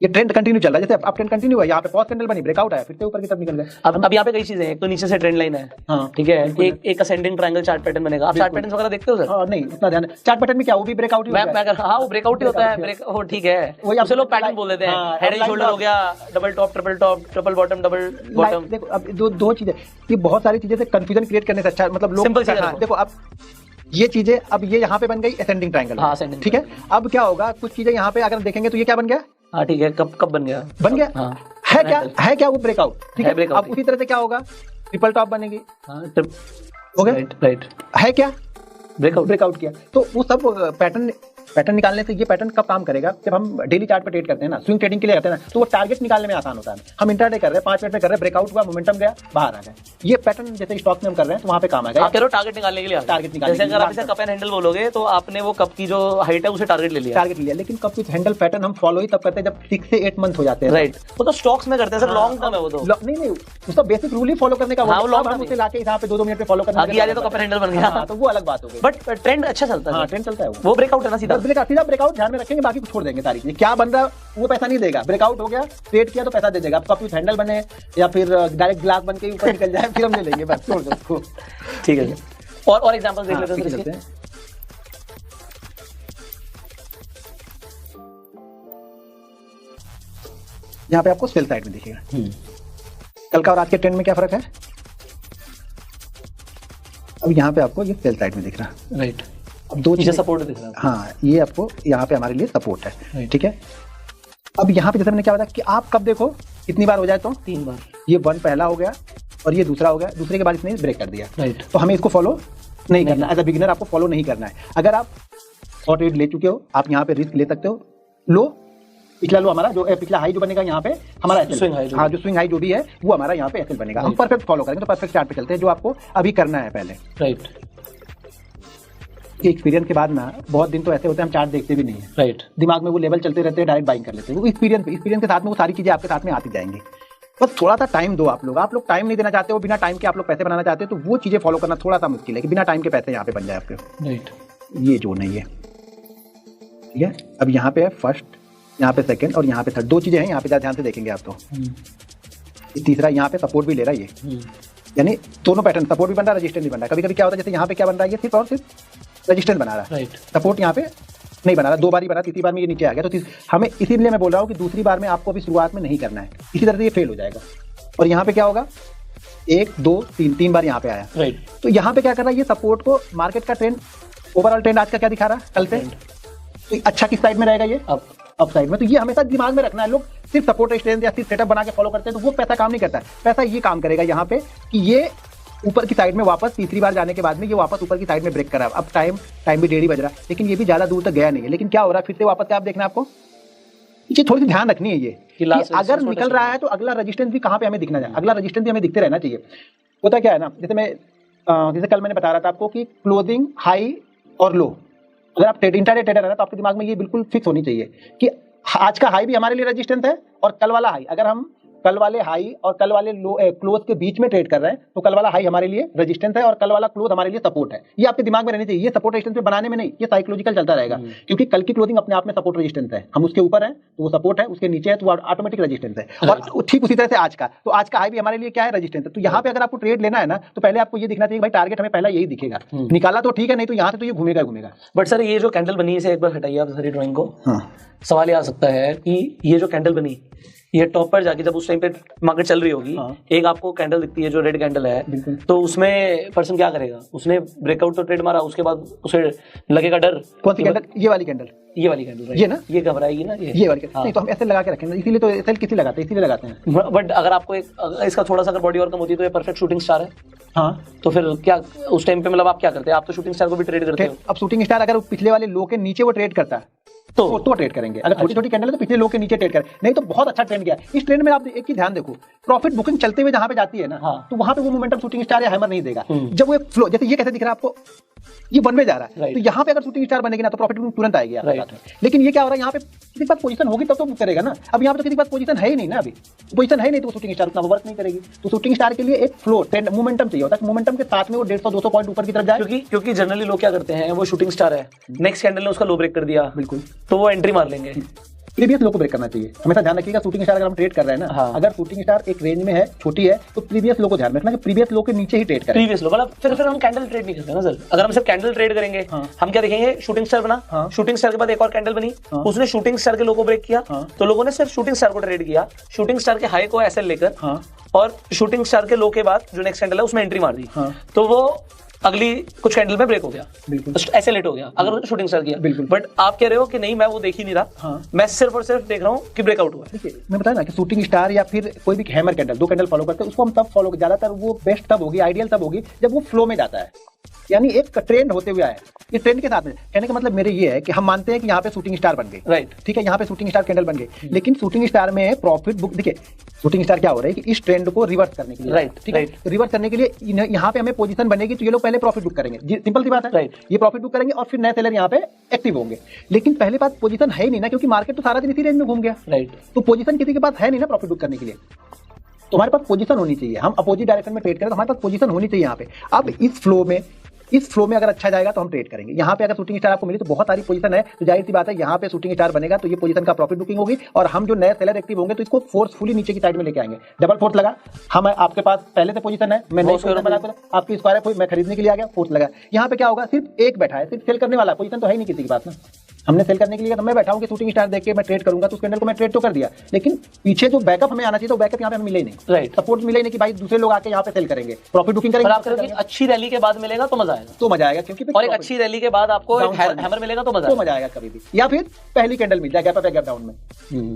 ये ट्रेंड कंटिन्यू चल रहा है। जैसे अब ट्रेंड कंटिन्यू है, यहाँ पे पॉज कैंडल बनी, ब्रेकआउट आया, फिर से ऊपर की तरफ निकल गए। अब यहाँ पे कई चीजें हैं। एक तो नीचे से ट्रेंड लाइन है, हाँ ठीक है, एक असेंडिंग ट्रायंगल चार्ट पैटर्न बनेगा। आप चार्ट पैटर्न्स वगैरह देखते हो सर? नहीं, इतना ध्यान। चार्ट पैटर्न में क्या, वो भी ब्रेकआउट ही होता है। हाँ, वो ब्रेकआउट ही होता है। वो ठीक है, वही लोग पैटर्न बोल देते हैं। हेड एंड शोल्डर हो गया, double top, triple bottom, double bottom. देखो, अब दो चीजें, ये बहुत सारी चीजें से कंफ्यूजन क्रिएट करने से अच्छा, मतलब लोग सिंपल चीजें। देखो, अब ये चीजें, अब ये यहाँ पे बन गई असेंडिंग ट्रायंगल, ठीक है। अब क्या होगा, कुछ चीजें यहाँ पे अगर देखेंगे तो ये क्या बन गया, हाँ ठीक है, कब बन गया, हाँ। है क्या वो ब्रेकआउट, ठीक है। अब उसी तरह से क्या होगा, ट्रिपल टॉप बनेगी, हो गया, राइट। है क्या, ब्रेकआउट किया, तो वो सब पैटर्न निकालने से ये पैटर्न कब काम करेगा, जब हम डेली चार्ट पे ट्रेड करते हैं ना, स्विंग ट्रेडिंग के लिए करते हैं ना, तो वो टारगेट निकालने में आसान होता है। हम इंट्राडे कर रहे हैं, 5 मिनट में कर रहे हैं, ब्रेकआउट हुआ, मोमेंटम गया, बाहर आ गए। ये पैटर्न जैसे स्टॉक में हम कर रहे हैं तो वहां पे काम आएगा। आप कह रहे हो टारगेट निकालने के लिए, टारगेट निकालने, जैसे अगर आप इसे कप एंड हैंडल बोलोगे तो आपने वो कप की जो हाइट है उसे टारगेट ले लिया। लेकिन कप विद हैंडल पैटर्न हम फॉलो ही तब करते हैं जब 6 से 8 मंथ हो जाते हैं। राइट, वो तो स्टॉक्स में करते हैं सर, लॉन्ग टर्म है वो तो। नहीं, उसका बेसिक रूल ही फॉलो करने का, वो लॉन्ग टर्म उसे लाके यहाँ पे 2-2 मिनट पे फॉलो करना, आगे आ जाए तो कप एंड हैंडल बन गया, तो वो अलग बात हो गई। बट ट्रेंड अच्छा चलता है, ट्रेंड चलता है, वो ब्रेकआउट है ना, सीधा ब्रेकआउट ध्यान में रखेंगे, बाकी छोड़ देंगे सारी चीजें। क्या बन रहा वो पैसा नहीं देगा, ब्रेकआउट हो गया, ट्रेड किया तो पैसा दे देगा। अब कप विद हैंडल बने या फिर डायरेक्ट ग्लास बन के ऊपर निकल जाए, फिर हम ले लेंगे, बस छोड़ दो उसको। ठीक है, और एग्जांपल देख लेते हैं। यहाँ पे आपको सेल साइड में दिखेगा, कल का और आज के ट्रेंड में क्या फर्क है। अब यहाँ पे आपको ये सेल साइड में दिख रहा है, राइट। अब 2 चीजें सपोर्ट दिख रहा है, हाँ, ये आपको यहाँ पे हमारे लिए सपोर्ट है, ठीक है। अब यहाँ पे जैसे मैंने क्या बताया कि आप कब देखो, कितनी बार हो जाए तो 3 बार, ये 1 पहला हो गया और ये दूसरा हो गया, दूसरे के बाद इसने ब्रेक कर दिया, राइट। तो हमें इसको फॉलो नहीं करना, एज अ बिगिनर आपको फॉलो नहीं करना है। अगर आप शॉर्ट ट्रेड ले चुके हो, आप यहाँ पे रिस्क ले सकते हो। लो, पिछला लो हमारा जो पिछला हाई जो बनेगा यहाँ पे हमारा स्विंग हाई, हाँ, जो स्विंग हाई जो भी है वो हमारा यहाँ पे एसएल बनेगा। हम परफेक्ट फॉलो करेंगे, तो परफेक्ट चार्ट पे चलते हैं, जो आपको अभी करना है पहले, राइट। एक्सपीरियंस के बाद ना बहुत दिन तो ऐसे होते हैं हम चार्ट देखते भी नहीं है, राइट। दिमाग में वो लेवल चलते रहते हैं, डायरेक्ट बाइंग कर लेते हैं। वो एक्सपीरियंस के साथ में वो सारी चीजें आपके साथ में आती जाएंगी। बस थोड़ा सा टाइम दो आप लोग टाइम नहीं देना चाहते हो, बिना टाइम के आप लोग पैसे बनाना चाहते हो, तो वो चीजें फॉलो करना थोड़ा सा मुश्किल है कि बिना टाइम के पैसे यहाँ पे बन जाए आपके, राइट। ये जो नहीं है, ठीक है। अब यहाँ पे है फर्स्ट, यहाँ पे सेकंड और यहाँ पे थर्ड, 2 चीजें हैं यहाँ पे, ध्यान से देखेंगे आप तो। तीसरा यहाँ पे सपोर्ट भी ले रहा है ये, यानी दोनों पैटर्न, सपोर्ट भी बन रहा है, रजिस्टेंस भी बन रहा है। कभी कभी क्या होता है, जैसे यहाँ पे क्या बन रहा है, ये सिर्फ और सिर्फ रजिस्टेंस बना रहा है, राइट। सपोर्ट यहाँ पे नहीं बना रहा, 2 बार ही बना, तीसरी बार में ये नीचे आ गया। तो हमें इसीलिए मैं बोल रहा हूँ कि दूसरी बार में आपको अभी शुरुआत में नहीं करना है, इसी तरह से ये फेल हो जाएगा। और यहाँ पे क्या होगा, 1 2 3 बार यहाँ पे आया, राइट। तो यहाँ पे क्या कर रहा है, ये सपोर्ट को, मार्केट का ट्रेंड, ओवरऑल ट्रेंड आज का क्या दिखा रहा है, कल से तो अच्छा किस साइड में रहेगा, ये अप साइड में। तो ये हमेशा दिमाग में रखना है। लोग सिर्फ सपोर्ट रेजिस्टेंस या सिर्फ सेटअप बना के फॉलो करते हैं, तो वो पैसा काम नहीं करता है। पैसा ये काम करेगा यहाँ पे कि ये ऊपर की साइड में वापस तीसरी बार जाने के बाद में ये वापस ऊपर की साइड में ब्रेक करा। अब टाइम भी 1:30 बज रहा है, लेकिन ये भी ज्यादा दूर तक गया नहीं है। लेकिन क्या हो रहा है, फिर से वापस से आप देखना, आपको ये थोड़ी सी ध्यान रखनी है ये कि अगर निकल रहा है तो अगला रेजिस्टेंस भी कहाँ पे हमें दिखना चाहिए, अगला रेजिस्टेंस भी हमें दिखते रहना चाहिए। होता क्या है ना, जैसे कल मैंने बता रहा था आपको कि क्लोजिंग हाई और लो, अगर आप इंट्राडे ट्रेडर है ना तो आपके दिमाग में ये बिल्कुल फिक्स होनी चाहिए कि आज का हाई भी हमारे लिए रेजिस्टेंस है और कल वाला हाई, अगर हम कल वाले हाई और कल वाले लो क्लोज के बीच में ट्रेड कर रहे हैं तो कल वाला हाई हमारे लिए रेजिस्टेंस है और कल वाला क्लोज हमारे लिए सपोर्ट है। ये आपके दिमाग में रहनी चाहिए। ये सपोर्ट रेजिस्टेंस पे बनाने में नहीं, ये साइकोलॉजिकल चलता रहेगा, क्योंकि कल की क्लोजिंग अपने आप में सपोर्ट रेजिस्टेंस है। हम उसके ऊपर है तो वो सपोर्ट है, उसके नीचे है तो वो ऑटोमेटिक रेजिस्टेंस है। और ठीक उसी तरह से आज का, तो आज का हाई भी हमारे लिए क्या है, रेजिस्टेंस है। तो यहाँ पे अगर आपको ट्रेड लेना है ना तो पहले आपको ये दिखना चाहिए भाई टारगेट हमें पहला यही दिखेगा, निकाला तो ठीक है, नहीं तो यहाँ से तो ये घूमेगा घूमेगा। बट सर ये जो कैंडल बनी है इसे एक बार हटाइए आप सारी ड्राइंग को। सवाल ये आ सकता है कि ये जो कैंडल बनी, ये टॉप पर जाके जब उस टाइम पे मार्केट चल रही होगी, एक आपको कैंडल दिखती है जो रेड कैंडल है, तो उसमें पर्सन क्या करेगा, उसने ब्रेकआउट तो ट्रेड मारा, उसके बाद उसे लगेगा डर। कौन सी कैंडल? ये वाली कैंडल, ये वाली कैंडल, ये ना, ये घबराएगी ना, ये वाली कैंडल। नहीं तो हम ऐसे लगा के रखेंगे, इसीलिए तो एसएल किसी लगाते हैं, इसीलिए लगाते हैं। बट अगर आपको इसका थोड़ा सा अगर बॉडी और कम होती है तो ये परफेक्ट शूटिंग स्टार है। हाँ, तो फिर क्या उस टाइम पे मतलब आप क्या करते हैं? आप तो शूटिंग स्टार को भी ट्रेड करते हो। अब शूटिंग स्टार अगर पिछले वाले लो के नीचे वो ट्रेड करता है तो ट्रेड करेंगे। अगर छोटी छोटी कैंडल है तो पिछले लो के नीचे ट्रेड करें, नहीं तो बहुत अच्छा ट्रेंड गया। इस ट्रेंड में आप एक ही ध्यान देखो, प्रॉफिट बुकिंग चलते हुए जहां पे जाती है ना, तो वहां पे वो मोमेंटम शूटिंग स्टार या हैमर नहीं देगा। जब वो फ्लो, जैसे ये कैसे दिख रहा है आपको, ये वन में जा रहा है, तो यहाँ पे अगर शूटिंग स्टार बनेगी ना तो प्रॉफिट बुकिंग तुरंत आएगी आपके साथ में। लेकिन ये क्या हो रहा है, यहाँ पे किसी के पास पोजीशन होगी तब तो बुक करेगा ना। अब यहाँ पे तो किसी के पास पोजीशन है ही नहीं ना, अभी पोजीशन है नहीं तो शूटिंग स्टार उतना वर्क नहीं करेगी। तो शूटिंग स्टार के लिए एक फ्लो ट्रेंड मोमेंटम चाहिए होता है, मोमेंटम के साथ में वो 150-200 पॉइंट ऊपर की तरफ जाए। क्योंकि जनरली लोग क्या करते हैं, वो शूटिंग स्टार है, नेक्स्ट कैंडल ने उसका लो ब्रेक कर दिया, बिल्कुल, तो वो एंट्री मार लेंगे। प्रीवियस लो को ब्रेक करना चाहिए, हमेशा ध्यान रखिएगा। शूटिंग स्टार अगर हम ट्रेड कर रहे हैं ना, अगर शूटिंग स्टार एक रेंज में है, छोटी है, तो प्रीवियस लो को ध्यान रखना कि प्रीवियस लो के नीचे ही ट्रेड करें। प्रीवियस लो मतलब फिर हम कैंडल ट्रेड नहीं करते ना सर। अगर हम सिर्फ कैंडल ट्रेड करेंगे, हम क्या देखेंगे, शूटिंग स्टार बना, शूटिंग स्टार के बाद एक और कैंडल बनी, उसने शूटिंग स्टार के लो को ब्रेक किया, तो लोगों ने सिर्फ शूटिंग स्टार को ट्रेड किया, शूटिंग स्टार के हाई को एसएल लेकर, और शूटिंग स्टार के लो के बाद जो नेक्स्ट कैंडल है उसमें एंट्री मार दी, तो वो अगली कुछ कैंडल में ब्रेक हो गया, बिल्कुल ऐसे लेट हो गया अगर उसने शूटिंग स्टार किया, बिल्कुल। बट आप कह रहे हो कि नहीं, मैं वो देख ही नहीं रहा, मैं सिर्फ और सिर्फ देख रहा हूँ कि ब्रेकआउट हुआ। देखिए मैं बताया ना कि शूटिंग स्टार या फिर कोई भी हैमर कैंडल, दो कैंडल फॉलो करते हैं, उसको हम तब फॉलो, ज्यादातर वो बेस्ट तब होगी, आइडियल तब होगी जब वो फ्लो में जाता है, यानी एक ट्रेंड होते हुए आया। ये ट्रेंड के साथ में कहने का मतलब मेरे ये है कि हम मानते हैं कि यहाँ पे शूटिंग स्टार बन गए, राइट, ठीक है, यहाँ पे शूटिंग स्टार कैंडल बन गए, लेकिन शूटिंग स्टार में प्रॉफिट बुक, देखिए शूटिंग स्टार क्या हो रहा है कि इस ट्रेंड को रिवर्स करने के लिए, राइट, ठीक है, रिवर्स करने के लिए यहाँ पे हमें पोजीशन बनेगी तो ये लोग पहले प्रॉफिट बुक करेंगे, सिंपल सी बात है, राइट, ये प्रॉफिट बुक करेंगे और फिर नए सेलर यहाँ पे एक्टिव होंगे। लेकिन पहले बात पोजीशन है ही नहीं ना, क्योंकि मार्केट तो सारा दिन इसी रेंज में घूम गया, राइट, तो पोजीशन किसी के पास है नहीं ना प्रॉफिट बुक करने के लिए, तो हमारे पास पोजीशन होनी चाहिए। हम अपोजिट डायरेक्शन में ट्रेड करें तो हमारे पास पोजीशन होनी चाहिए यहाँ पे। अब इस फ्लो में अगर अच्छा जाएगा तो हम ट्रेड करेंगे। यहाँ पे अगर शूटिंग स्टार आपको मिली तो बहुत सारी पोजीशन है, तो जाहिर सी बात है यहाँ पे शूटिंग स्टार बनेगा तो ये पोजीशन का प्रॉफिट बुकिंग होगी और हम जो नए सेलर एक्टिव होंगे तो इसको फोर्सफुली नीचे की साइड में लेके आएंगे। डबल फोर्स लगा, हम आपके पास पहले से पोजीशन है, मैं आपकी स्क्वायर है, मैं खरीदने के लिए आ गया, फोर्स लगा, यहाँ पे क्या होगा, सिर्फ एक बैठा है, सिर्फ सेल करने वाला, पोजीशन तो है नहीं किसी के पास ना, हमने सेल करने के लिए तो मैं बैठा हूं कि शूटिंग स्टार देख के मैं ट्रेड करूंगा तो उस कैंडल को मैं ट्रेड तो कर दिया, लेकिन पीछे जो बैकअप हमें आना चाहिए तो बैकअप यहाँ पे हमें मिले ही नहीं, राइट, सपोर्ट मिले ही नहीं कि भाई दूसरे लोग आके यहाँ पे सेल करेंगे, प्रॉफिट बुकिंग करेंगे। आप करेंगे अच्छी रैली के बाद मिलेगा तो मजा आएगा, तो मजा आएगा, क्योंकि और एक अच्छी रैली के बाद आपको हैमर मिलेगा तो मजा आएगा कभी भी। या फिर पहली कैंडल मिल जाए गैप अप या गैप डाउन में,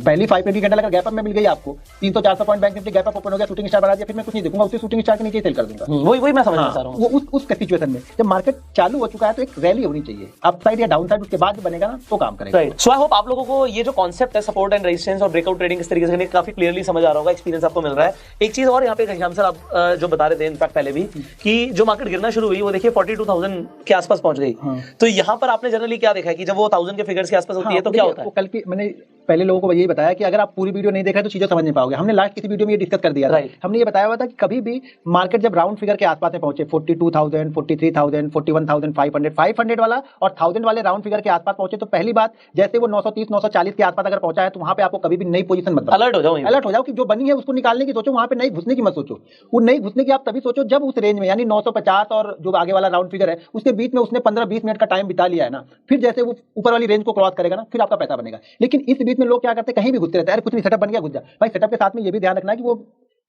पहली 5 मिनट की कैंडल अगर गैप अप में मिल गई आपको 300-400 point bank Nifty gap up open हो गया, शूटिंग स्टार बना दिया, फिर मैं कुछ नहीं देखूंगा, उसी शूटिंग स्टार के नीचे सेल कर दूंगा। वही मैं समझना चाह रहा हूं, वो उस सिचुएशन में जब मार्केट चालू हो चुका है तो एक रैली होनी चाहिए, अप साइड या डाउन साइड, उसके बाद बनेगा ना तो काम करेगा। सो आई होप आप लोगों को ये जो कॉन्सेप्ट है सपोर्ट एंड रेजिस्टेंस और ब्रेकआउट ट्रेडिंग इस तरीके से काफी क्लियरली समझ आ रहा होगा, एक्सपीरियंस आपको मिल रहा है। एक चीज और यहाँ पे घनश्याम सर आप जो बता रहे थे इनफैक्ट पहले भी कि जो मार्केट गिरना शुरू हुई वो देखिए 42,000 के आसपास पहुंच गई, तो यहाँ पर आपने जनरली क्या देखा है कि जब वो 1000 के फिगर्स के आसपास होती है तो क्या होता है? कल की मैंने पहले लोगों को यही बताया कि अगर आप पूरी वीडियो नहीं देख रहे तो चीजें समझ नहीं पाओगे। हमने लास्ट किसी वीडियो में ये डिस्कस कर दिया था, हमने ये बताया हुआ था कि कभी भी मार्केट जब राउंड फिगर के आसपास में पहुंचे 42,000, 43,000, 41,500, 500 वाला और 1000 वाले राउंड फिगर के आसपास पहुंचे तो पहली बात जैसे वो 930, 940 के आसपास अगर पहुंचा है तो वहां पे आपको कभी भी नई पोजीशन मत बनाओ, अलर्ट हो जाओ कि जो बनी है उसको निकालने की सोचो, वहां पे नई घुसने की मत सोचो। वो नई घुसने की आप तभी सोचो जब उस रेंज में यानी 950 और जो आगे वाला राउंड फिगर है उसके बीच में उसने 15-20 मिनट का टाइम बिता लिया है ना, फिर जैसे वो ऊपर वाली रेंज को क्रॉस करेगा ना फिर आपका पैसा बनेगा। लेकिन इस बीच में लोग क्या करते हैं, कहीं भी घुसते रहते हैं, अरे कुछ नहीं सेटअप बन गया घुस जा। भाई सेटअप के साथ में ये भी ध्यान रखना है कि वो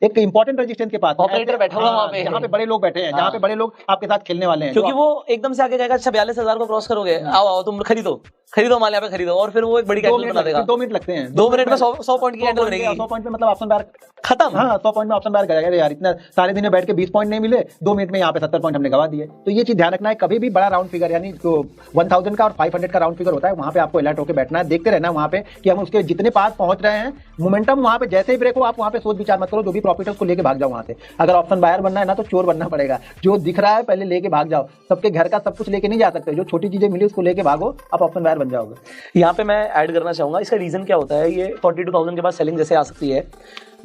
एक इंपॉर्टेंट रेजिस्टेंस के पास ऑपरेटर बैठा हुआ वहाँ पे, जहाँ पे बड़े लोग बैठे हैं, जहाँ पे बड़े लोग आपके साथ खेलने वाले हैं, क्योंकि वो एकदम से आके कहेगा अच्छा 42,000 को क्रॉस करोगे, आओ आओ तुम खरीदो माल यहाँ पे खरीदो, और फिर वो एक बड़ी कैंडल बना देगा। 2 मिनट लगते हैं, 2 मिनट में 100 पॉइंट की कैंडल बनेगी। 100 पॉइंट में मतलब ऑप्शन बार खत्म। हाँ, 100 पॉइंट में ऑप्शन बार करेगा यार, इतना सारे दिन में बैठ के 20 पॉइंट नहीं मिले, 2 मिनट में यहाँ पे 70 पॉइंट हमने गवा दिए। तो ये चीज ध्यान रखना है, कभी भी बड़ा राउंड फिगर यानी जो 1000 का और 500 का राउंड फिगर होता है, वहाँ पे आपको अलर्ट होकर बैठना है, देखते रहना है वहाँ पे कि हम उसके जितने पास पहुंच रहे हैं, मोमेंटम वहाँ पे जैसे ही ब्रेक हो, आप वहाँ पे सोच विचार मत करो, जो भी प्रॉफिट है उसको लेके भाग जाओ वहाँ से। अगर ऑप्शन बायर बनना है ना तो चोर बनना पड़ेगा, जो दिख रहा है पहले लेके भाग जाओ, सबके घर का सब कुछ लेके नहीं जा सकते, जो छोटी चीजें मिली उसको लेके भागो, आप ऑप्शन बायर बन जाओगे। यहाँ पे मैं ऐड करना चाहूंगा, इसका रीजन क्या होता है, ये 42,000 के बाद सेलिंग जैसे आ सकती है।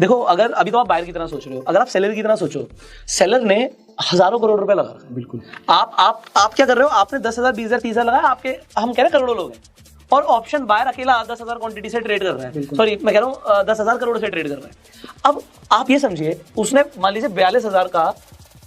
देखो अगर अभी तो आप बायर की तरह सोच रहे हो, अगर आप सेलर की तरह सोचो, सेलर ने हजारों करोड़ रुपए लगा रखा है। बिल्कुल। आप क्या कर रहे हो, आपने 10,000 20,000 30,000 लगाया, आपके हम कह रहे हैं करोड़ों लोग हैं, और ऑप्शन बायर अकेला 10,000 क्वांटिटी से ट्रेड कर रहा है, सॉरी मैं कह रहा हूँ 10,000 करोड़ से ट्रेड कर रहा है। अब आप ये समझिए, उसने मान लीजिए 42,000 का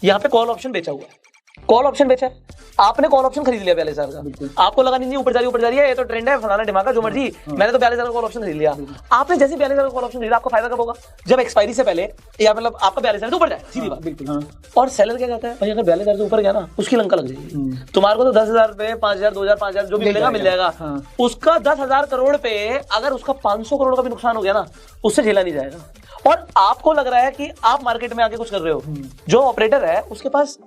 यहाँ पे कॉल ऑप्शन बेचा हुआ है, कॉल ऑप्शन बेचा है, आपने कॉल ऑप्शन खरीद लिया 42,000 का, आपको लगा नहीं ऊपर जा रही है, ये तो ट्रेंड है फलाना दिमाग का, जो मर्जी, मैंने तो 42,000 का कॉल ऑप्शन खरीद लिया। आपने जैसे 42,000 का कॉल ऑप्शन खरीदा, आपका फायदा कब होगा, जब एक्सपायरी से पहले, या मतलब आपका 42,000 से ऊपर जाए, सीधी बात। बिल्कुल। और सेलर क्या कहता है, भाई अगर 42,000 से ऊपर गया ना, उसकी लंका लग जाएगी, तुम्हारे को तो 10,000 रुपए 5,000 2,000 5,000 जो भी मिलेगा मिल जाएगा, उसका 10,000 करोड़ पे अगर उसका 500 करोड़ का भी नुकसान हो गया ना, उससे झेला नहीं जाएगा। और आपको लग रहा है कि आप मार्केट में आके कुछ कर रहे हो, जो ऑपरेटर है उसके पास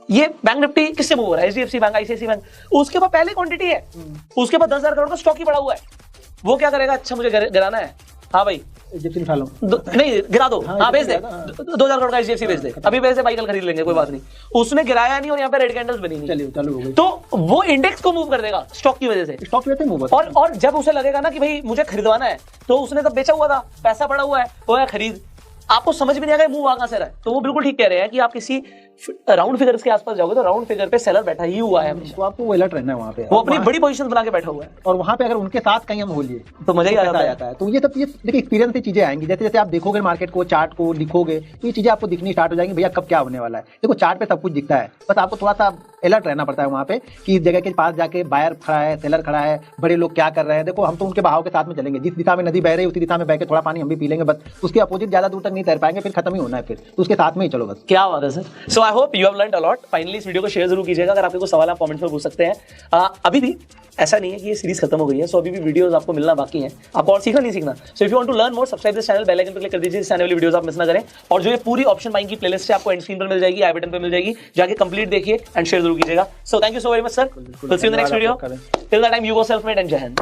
ये बैंक निफ्टी किससे मूव हो रहा है, HDFC बैंक, ICICI बैंक, उसके पास पहले क्वांटिटी है, उसके पास 10,000 करोड़ का स्टॉक ही पड़ा हुआ है, वो क्या करेगा, अच्छा मुझे गिराना है, हाँ भाई नहीं गिरा दो, हाँ बेच दे, 2,000 करोड़ का HDFC बेच दे, अभी बेच दे भाई, कल खरीद लेंगे कोई बात नहीं। उसने गिराया नहीं और यहाँ पे रेड कैंडल्स बनी नहीं, चलिए चालू हो गई, तो वो इंडेक्स को मूव कर देगा स्टॉक की वजह से, स्टॉक वजह से मूव। और जब उसे लगेगा ना कि भाई मुझे खरीदवाना है, तो उसने तब बेचा हुआ था, पैसा पड़ा हुआ है, वो है खरीद, आपको समझ में नहीं आएगा मूव कहां से रहा है। तो वो बिल्कुल ठीक कह रहे हैं कि आप किसी राउंड फिगर्स के आसपास जाओगे तो राउंड फिगर पे सेलर बैठा ही हुआ है, तो आपको वो अलर्ट रहना है वहाँ पे, वो अपनी बड़ी पोजीशन बना के बैठा हुआ है, और वहाँ पे अगर उनके साथ कहीं हम हो लिए तो मजा ही आ जाता है। तो ये सब ये देखिए एक्सपीरियंस से चीजें आएंगी, जैसे जैसे आप देखोगे मार्केट को, चार्ट को लिखोगे, तो ये चीजें आपको दिखनी स्टार्ट हो जाएंगी, भैया कब क्या होने वाला है। देखो चार्ट पे सब कुछ दिखता है, बस आपको थोड़ा सा अलर्ट रहना पड़ता है वहाँ पे कि इस जगह के पास जाके बायर खड़ा है, सेलर खड़ा है, बड़े लोग क्या कर रहे हैं। देखो हम तो उनके बहाव के साथ में चलेंगे, जिस दिशा में नदी बह रही है उसी दिशा में बह के थोड़ा पानी हम भी पी लेंगे, बस उसके अपोजिट ज्यादा दूर तक नहीं तैर पाएंगे, फिर खत्म ही होना है, फिर तो उसके साथ में ही चलो बस। क्या बात है sir. So I hope you have learned a lot. Finally इस वीडियो को शेयर जरूर कीजिएगा, अगर आपके कोई सवाल आप कमेंट्स में पूछ सकते हैं। अभी भी ऐसा नहीं है कि ये सीरीज खत्म हो गई है, सो अभी भी वीडियोस आपको मिलना बाकी है, आपको और सीखना नहीं सीखना। So if you want to learn more, subscribe this channel, bell icon पर क्लिक कर दीजिए, इस आने वाली वीडियोस आप मिस ना करें। और जो ये पूरी ऑप्शन बाइंग की प्लेलिस्ट है आपको एंड स्क्रीन पर मिल जाएगी, आई बटन पर मिल जाएगी, जाके कंप्लीट देखिए एंड शेयर जरूर कीजिएगा। So thank you so very much sir, will see you in the next video, till that time you go self made and जय हिंद।